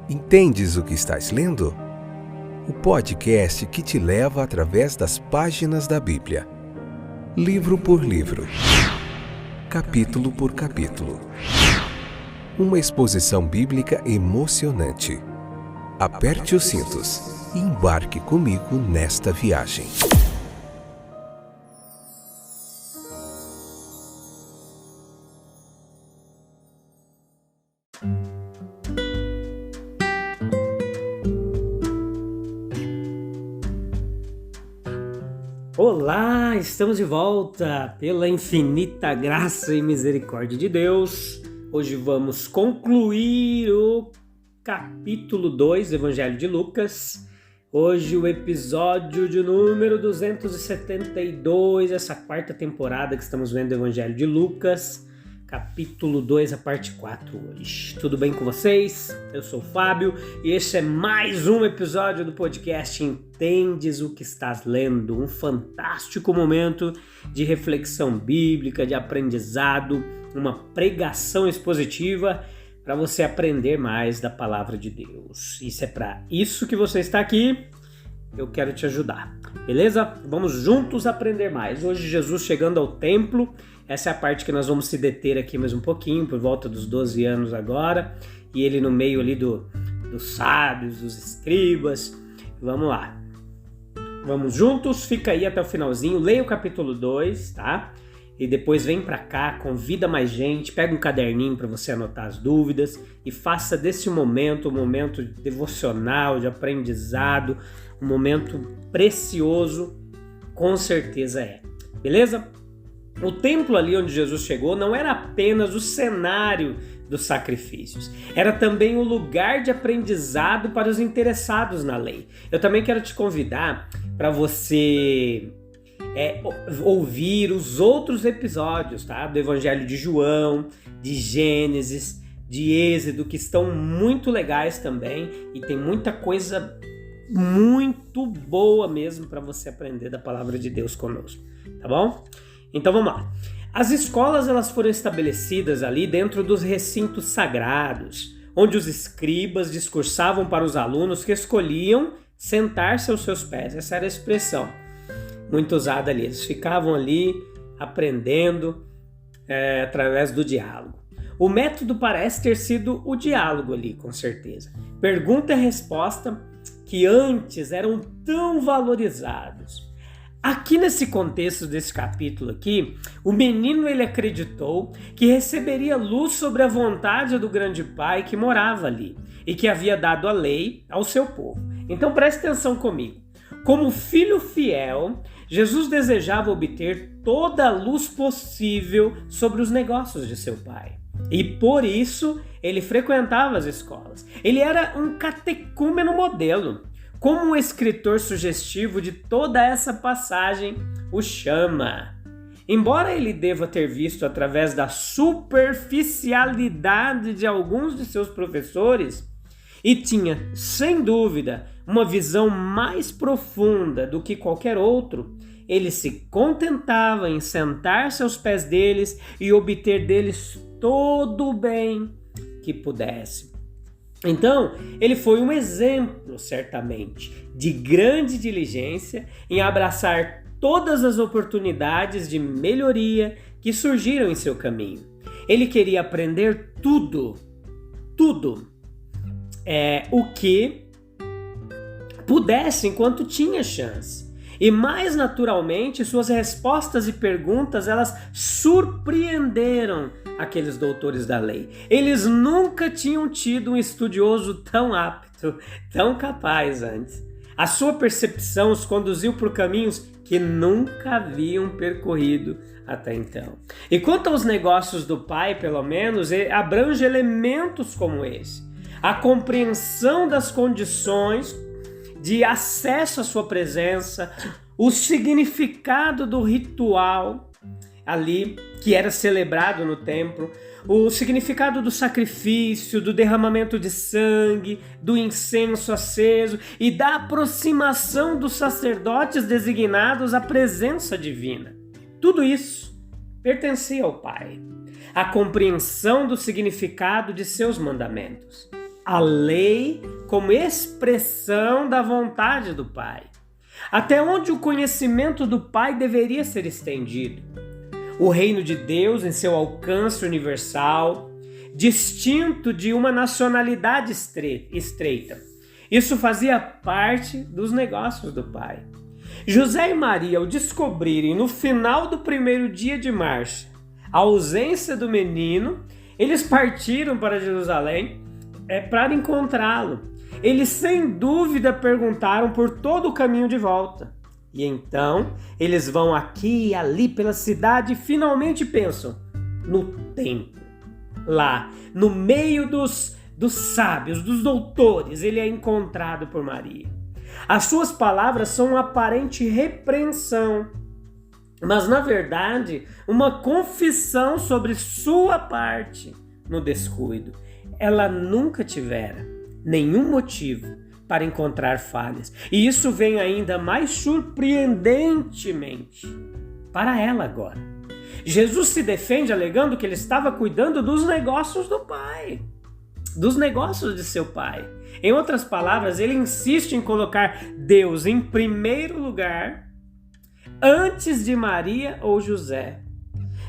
Entendes o que estás lendo? O podcast que te leva através das páginas da Bíblia, livro por livro, capítulo por capítulo. Uma exposição bíblica emocionante. Aperte os cintos e embarque comigo nesta viagem. Olá, estamos de volta pela infinita graça e misericórdia de Deus. Hoje vamos concluir o capítulo 2 do Evangelho de Lucas. Hoje o episódio de número 272, essa quarta temporada que estamos vendo do Evangelho de Lucas. Capítulo 2, a parte 4 hoje. Tudo bem com vocês? Eu sou o Fábio e este é mais um episódio do podcast Entendes o que estás lendo? Um fantástico momento de reflexão bíblica, de aprendizado, uma pregação expositiva para você aprender mais da palavra de Deus. Isso é para isso que você está aqui. Eu quero te ajudar, beleza? Vamos juntos aprender mais. Hoje Jesus chegando ao templo. Essa é a parte que nós vamos se deter aqui mais um pouquinho, por volta dos 12 anos agora. E ele no meio ali dos sábios, dos escribas. Vamos lá. Vamos juntos, fica aí até o finalzinho. Leia o capítulo 2, tá? E depois vem pra cá, convida mais gente, pega um caderninho para você anotar as dúvidas. E faça desse momento um momento devocional, de aprendizado. Um momento precioso, com certeza é. Beleza? O templo ali onde Jesus chegou não era apenas o cenário dos sacrifícios, era também o lugar de aprendizado para os interessados na lei. Eu também quero te convidar para você ouvir os outros episódios, tá? Do Evangelho de João, de Gênesis, de Êxodo, que estão muito legais também e tem muita coisa muito boa mesmo para você aprender da palavra de Deus conosco, tá bom? Então vamos lá. As escolas elas foram estabelecidas ali dentro dos recintos sagrados, onde os escribas discursavam para os alunos que escolhiam sentar-se aos seus pés. Essa era a expressão muito usada ali. Eles ficavam ali aprendendo através do diálogo. O método parece ter sido o diálogo ali, com certeza. Pergunta e resposta que antes eram tão valorizados. Aqui nesse contexto desse capítulo aqui, o menino ele acreditou que receberia luz sobre a vontade do grande pai que morava ali e que havia dado a lei ao seu povo. Então preste atenção comigo. Como filho fiel, Jesus desejava obter toda a luz possível sobre os negócios de seu pai. E por isso ele frequentava as escolas. Ele era um catecúmeno modelo. Como o escritor sugestivo de toda essa passagem o chama. Embora ele deva ter visto através da superficialidade de alguns de seus professores, e tinha, sem dúvida, uma visão mais profunda do que qualquer outro, ele se contentava em sentar-se aos pés deles e obter deles todo o bem que pudesse. Então, ele foi um exemplo, certamente, de grande diligência em abraçar todas as oportunidades de melhoria que surgiram em seu caminho. Ele queria aprender tudo o que pudesse enquanto tinha chance. E mais naturalmente, suas respostas e perguntas, elas surpreenderam aqueles doutores da lei. Eles nunca tinham tido um estudioso tão apto, tão capaz antes. A sua percepção os conduziu por caminhos que nunca haviam percorrido até então. E quanto aos negócios do pai, pelo menos, abrange elementos como esse. A compreensão das condições de acesso à sua presença, o significado do ritual ali que era celebrado no templo, o significado do sacrifício, do derramamento de sangue, do incenso aceso e da aproximação dos sacerdotes designados à presença divina. Tudo isso pertencia ao Pai. A compreensão do significado de seus mandamentos. a lei como expressão da vontade do Pai, até onde o conhecimento do Pai deveria ser estendido. O reino de Deus em seu alcance universal, distinto de uma nacionalidade estreita. Isso fazia parte dos negócios do Pai. José e Maria, ao descobrirem no final do primeiro dia de marcha a ausência do menino, eles partiram para Jerusalém para encontrá-lo. Eles sem dúvida perguntaram por todo o caminho de volta. E então eles vão aqui e ali pela cidade e finalmente pensam no templo. Lá, no meio dos sábios, dos doutores, ele é encontrado por Maria. As suas palavras são uma aparente repreensão, mas na verdade uma confissão sobre sua parte no descuido. Ela nunca tivera nenhum motivo para encontrar falhas. E isso vem ainda mais surpreendentemente para ela agora. Jesus se defende alegando que ele estava cuidando dos negócios do Pai, dos negócios de seu Pai. Em outras palavras, ele insiste em colocar Deus em primeiro lugar antes de Maria ou José.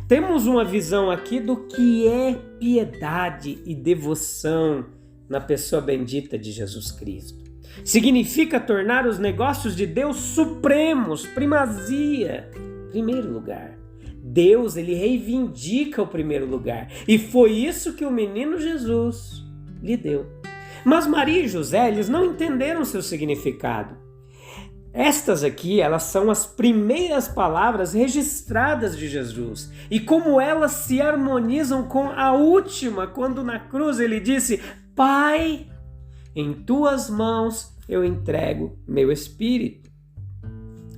Temos uma visão aqui do que é piedade e devoção na pessoa bendita de Jesus Cristo. Significa tornar os negócios de Deus supremos, primazia, primeiro lugar. Deus, ele reivindica o primeiro lugar. E foi isso que o menino Jesus lhe deu. Mas Maria e José, eles não entenderam seu significado. Estas aqui, elas são as primeiras palavras registradas de Jesus. E como elas se harmonizam com a última, quando na cruz ele disse: Pai, em tuas mãos eu entrego meu espírito.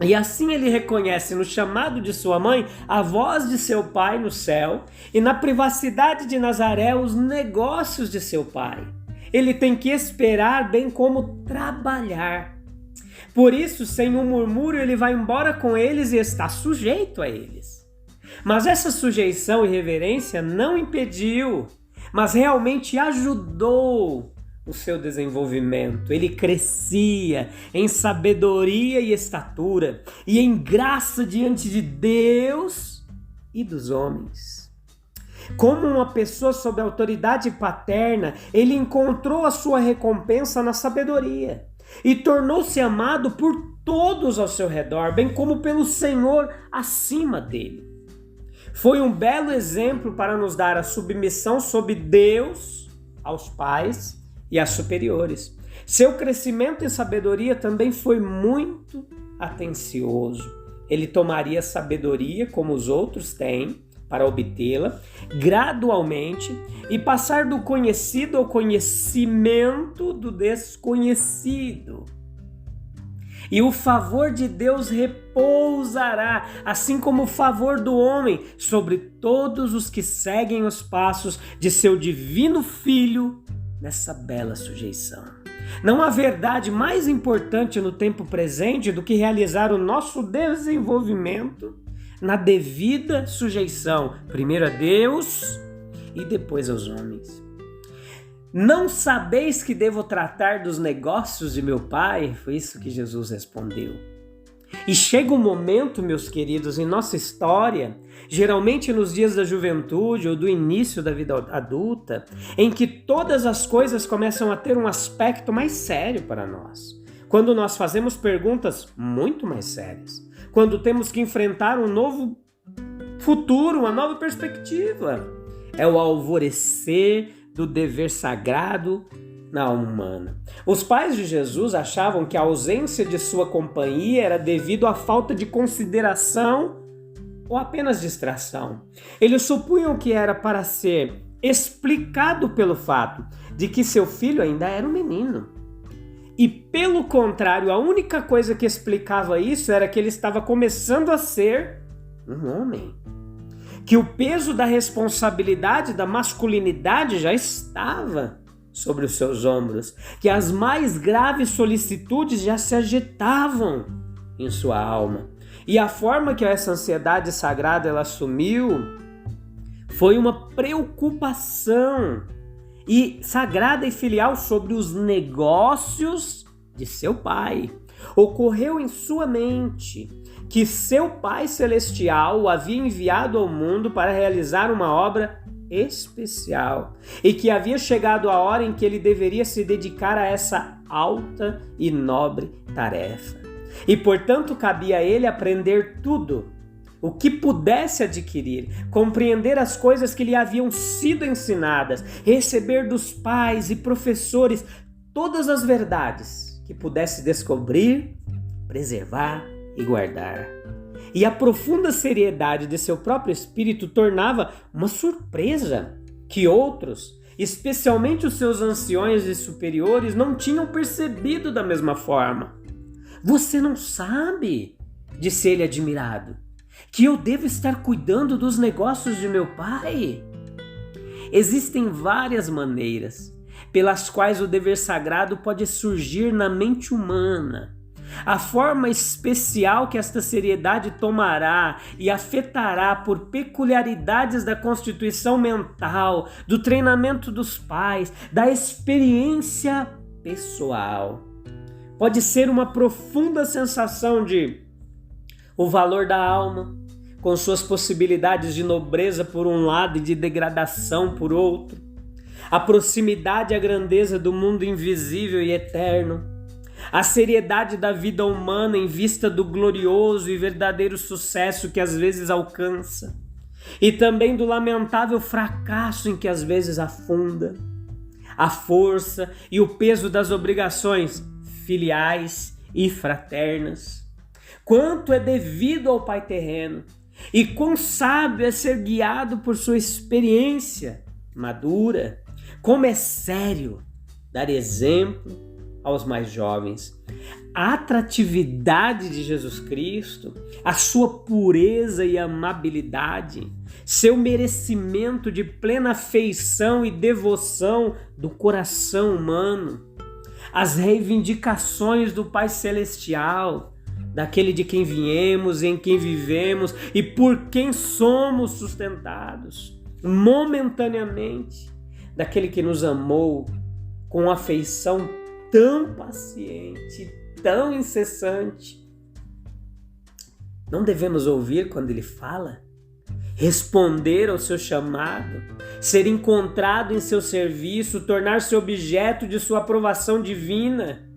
E assim ele reconhece no chamado de sua mãe a voz de seu pai no céu e na privacidade de Nazaré os negócios de seu pai. Ele tem que esperar bem como trabalhar. Por isso, sem um murmúrio, ele vai embora com eles e está sujeito a eles. Mas essa sujeição e reverência não impediu, mas realmente ajudou o seu desenvolvimento. Ele crescia em sabedoria e estatura e em graça diante de Deus e dos homens. Como uma pessoa sob autoridade paterna, ele encontrou a sua recompensa na sabedoria e tornou-se amado por todos ao seu redor, bem como pelo Senhor acima dele. Foi um belo exemplo para nos dar a submissão sob Deus aos pais e às superiores. Seu crescimento em sabedoria também foi muito atencioso. Ele tomaria sabedoria como os outros têm para obtê-la gradualmente e passar do conhecido ao conhecimento do desconhecido. E o favor de Deus repousará, assim como o favor do homem, sobre todos os que seguem os passos de seu divino Filho nessa bela sujeição. Não há verdade mais importante no tempo presente do que realizar o nosso desenvolvimento na devida sujeição, primeiro a Deus e depois aos homens. Não sabeis que devo tratar dos negócios de meu Pai? Foi isso que Jesus respondeu. E chega um momento, meus queridos, em nossa história, geralmente nos dias da juventude ou do início da vida adulta, em que todas as coisas começam a ter um aspecto mais sério para nós. Quando nós fazemos perguntas muito mais sérias. Quando temos que enfrentar um novo futuro, uma nova perspectiva. É o alvorecer do dever sagrado na alma humana. Os pais de Jesus achavam que a ausência de sua companhia era devido à falta de consideração ou apenas distração. Eles supunham que era para ser explicado pelo fato de que seu filho ainda era um menino. E pelo contrário, a única coisa que explicava isso era que ele estava começando a ser um homem. Que o peso da responsabilidade da masculinidade já estava sobre os seus ombros. Que as mais graves solicitudes já se agitavam em sua alma. E a forma que essa ansiedade sagrada ela assumiu foi uma preocupação e sagrada e filial sobre os negócios de seu pai. Ocorreu em sua mente que seu Pai Celestial o havia enviado ao mundo para realizar uma obra especial e que havia chegado a hora em que ele deveria se dedicar a essa alta e nobre tarefa. E, portanto, cabia a ele aprender tudo o que pudesse adquirir, compreender as coisas que lhe haviam sido ensinadas, receber dos pais e professores todas as verdades que pudesse descobrir, preservar e guardar. E a profunda seriedade de seu próprio espírito tornava uma surpresa que outros, especialmente os seus anciões e superiores, não tinham percebido da mesma forma. Você não sabe, disse ele admirado, que eu devo estar cuidando dos negócios de meu pai? Existem várias maneiras pelas quais o dever sagrado pode surgir na mente humana. A forma especial que esta seriedade tomará e afetará por peculiaridades da constituição mental, do treinamento dos pais, da experiência pessoal. Pode ser uma profunda sensação de o valor da alma, com suas possibilidades de nobreza por um lado e de degradação por outro, a proximidade e a grandeza do mundo invisível e eterno, a seriedade da vida humana em vista do glorioso e verdadeiro sucesso que às vezes alcança, e também do lamentável fracasso em que às vezes afunda, a força e o peso das obrigações filiais e fraternas. Quanto é devido ao Pai terreno e quão sábio é ser guiado por sua experiência madura, como é sério dar exemplo aos mais jovens. A atratividade de Jesus Cristo, a sua pureza e amabilidade, seu merecimento de plena afeição e devoção do coração humano, as reivindicações do Pai Celestial, daquele de quem viemos, em quem vivemos e por quem somos sustentados momentaneamente, daquele que nos amou com afeição tão paciente, tão incessante. Não devemos ouvir quando ele fala? Responder ao seu chamado, ser encontrado em seu serviço, tornar-se objeto de sua aprovação divina.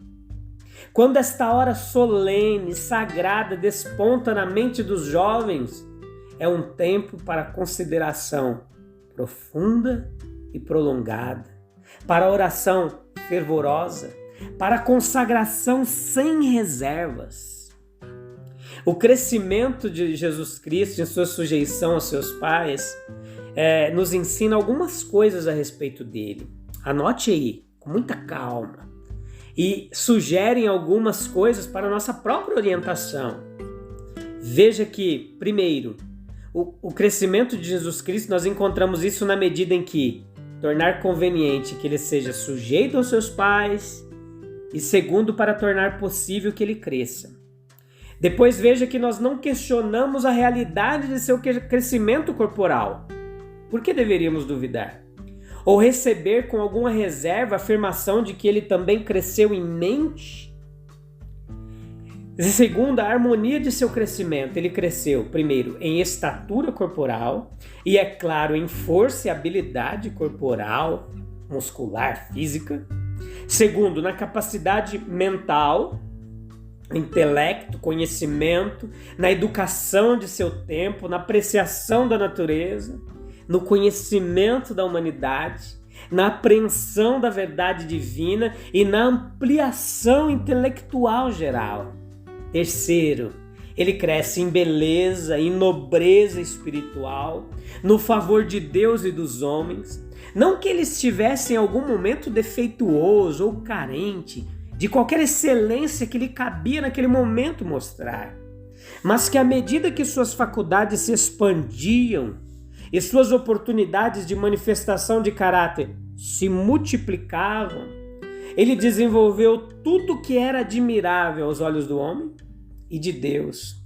Quando esta hora solene, sagrada, desponta na mente dos jovens, é um tempo para consideração profunda e prolongada, para oração fervorosa, para consagração sem reservas. O crescimento de Jesus Cristo em sua sujeição aos seus pais nos ensina algumas coisas a respeito dele. Anote aí, com muita calma, e sugerem algumas coisas para a nossa própria orientação. Veja que, primeiro, o crescimento de Jesus Cristo, nós encontramos isso na medida em que tornar conveniente que ele seja sujeito aos seus pais, e segundo, para tornar possível que ele cresça. Depois veja que nós não questionamos a realidade de seu crescimento corporal. Por que deveríamos duvidar? Ou receber com alguma reserva a afirmação de que ele também cresceu em mente? Segundo, a harmonia de seu crescimento. Ele cresceu, primeiro, em estatura corporal e, é claro, em força e habilidade corporal, muscular, física. Segundo, na capacidade mental, intelecto, conhecimento, na educação de seu tempo, na apreciação da natureza, no conhecimento da humanidade, na apreensão da verdade divina e na ampliação intelectual geral. Terceiro, ele cresce em beleza, em nobreza espiritual, no favor de Deus e dos homens. Não que ele estivesse em algum momento defeituoso ou carente de qualquer excelência que lhe cabia naquele momento mostrar, mas que à medida que suas faculdades se expandiam e suas oportunidades de manifestação de caráter se multiplicavam, ele desenvolveu tudo o que era admirável aos olhos do homem e de Deus.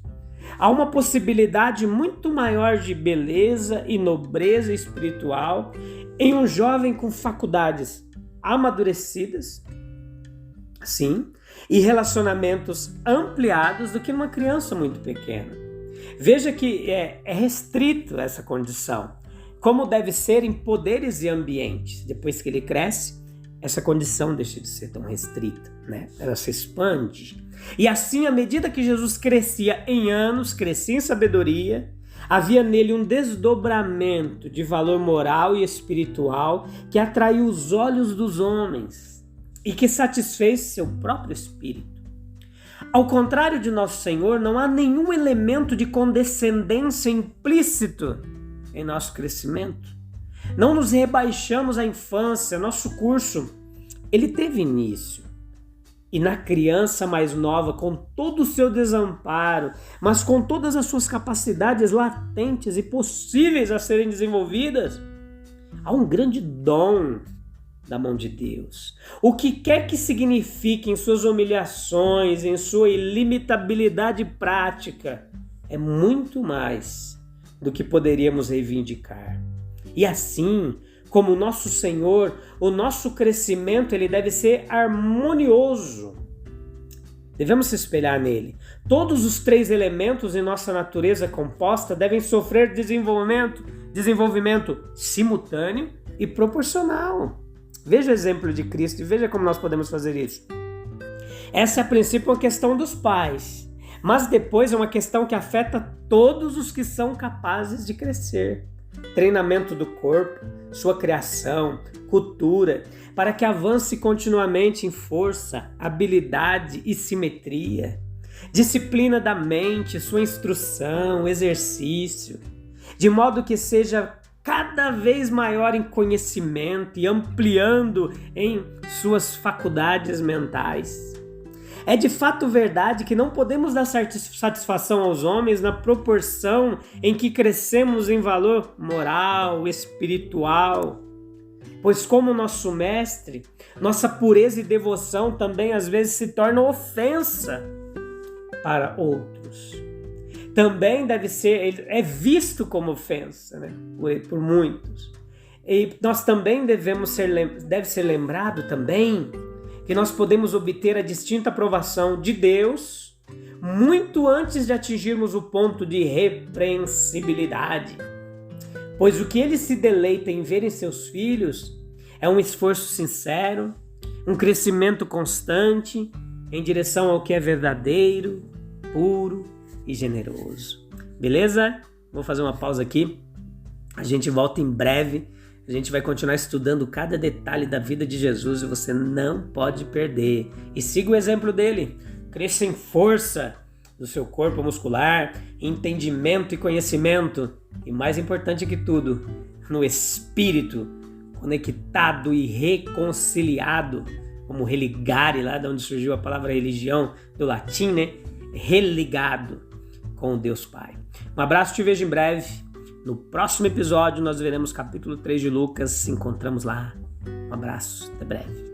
Há uma possibilidade muito maior de beleza e nobreza espiritual em um jovem com faculdades amadurecidas, sim, e relacionamentos ampliados do que numa criança muito pequena. Veja que é restrito essa condição, como deve ser em poderes e ambientes. Depois que ele cresce, essa condição deixa de ser tão restrita, né? Ela se expande. E assim, à medida que Jesus crescia em anos, crescia em sabedoria, havia nele um desdobramento de valor moral e espiritual que atraiu os olhos dos homens e que satisfez seu próprio espírito. Ao contrário de nosso Senhor, não há nenhum elemento de condescendência implícito em nosso crescimento. Não nos rebaixamos à infância, nosso curso, ele teve início. E na criança mais nova, com todo o seu desamparo, mas com todas as suas capacidades latentes e possíveis a serem desenvolvidas, há um grande dom da mão de Deus. O que quer que signifique em suas humilhações, em sua ilimitabilidade prática, é muito mais do que poderíamos reivindicar. E assim, como o nosso Senhor, o nosso crescimento ele deve ser harmonioso. Devemos se espelhar nele. Todos os 3 elementos em nossa natureza composta devem sofrer desenvolvimento simultâneo e proporcional. Veja o exemplo de Cristo e veja como nós podemos fazer isso. Essa é, a princípio, uma questão dos pais, mas depois é uma questão que afeta todos os que são capazes de crescer. Treinamento do corpo, sua criação, cultura, para que avance continuamente em força, habilidade e simetria. Disciplina da mente, sua instrução, exercício, de modo que seja cada vez maior em conhecimento e ampliando em suas faculdades mentais. É de fato verdade que não podemos dar satisfação aos homens na proporção em que crescemos em valor moral, espiritual, pois como nosso mestre, nossa pureza e devoção também às vezes se tornam ofensa para outros. Também é visto como ofensa, né? por muitos. E nós também deve ser lembrado também que nós podemos obter a distinta aprovação de Deus muito antes de atingirmos o ponto de repreensibilidade. Pois o que ele se deleita em ver em seus filhos é um esforço sincero, um crescimento constante em direção ao que é verdadeiro, puro e generoso. Beleza? Vou fazer uma pausa aqui. A gente volta em breve. A gente vai continuar estudando cada detalhe da vida de Jesus e você não pode perder. E siga o exemplo dele. Cresça em força do seu corpo muscular, entendimento e conhecimento. E mais importante que tudo, no espírito, conectado e reconciliado, como religare, lá de onde surgiu a palavra religião, do latim, né? Religado com o Deus Pai. Um abraço, te vejo em breve. No próximo episódio nós veremos capítulo 3 de Lucas. Se encontramos lá. Um abraço, até breve.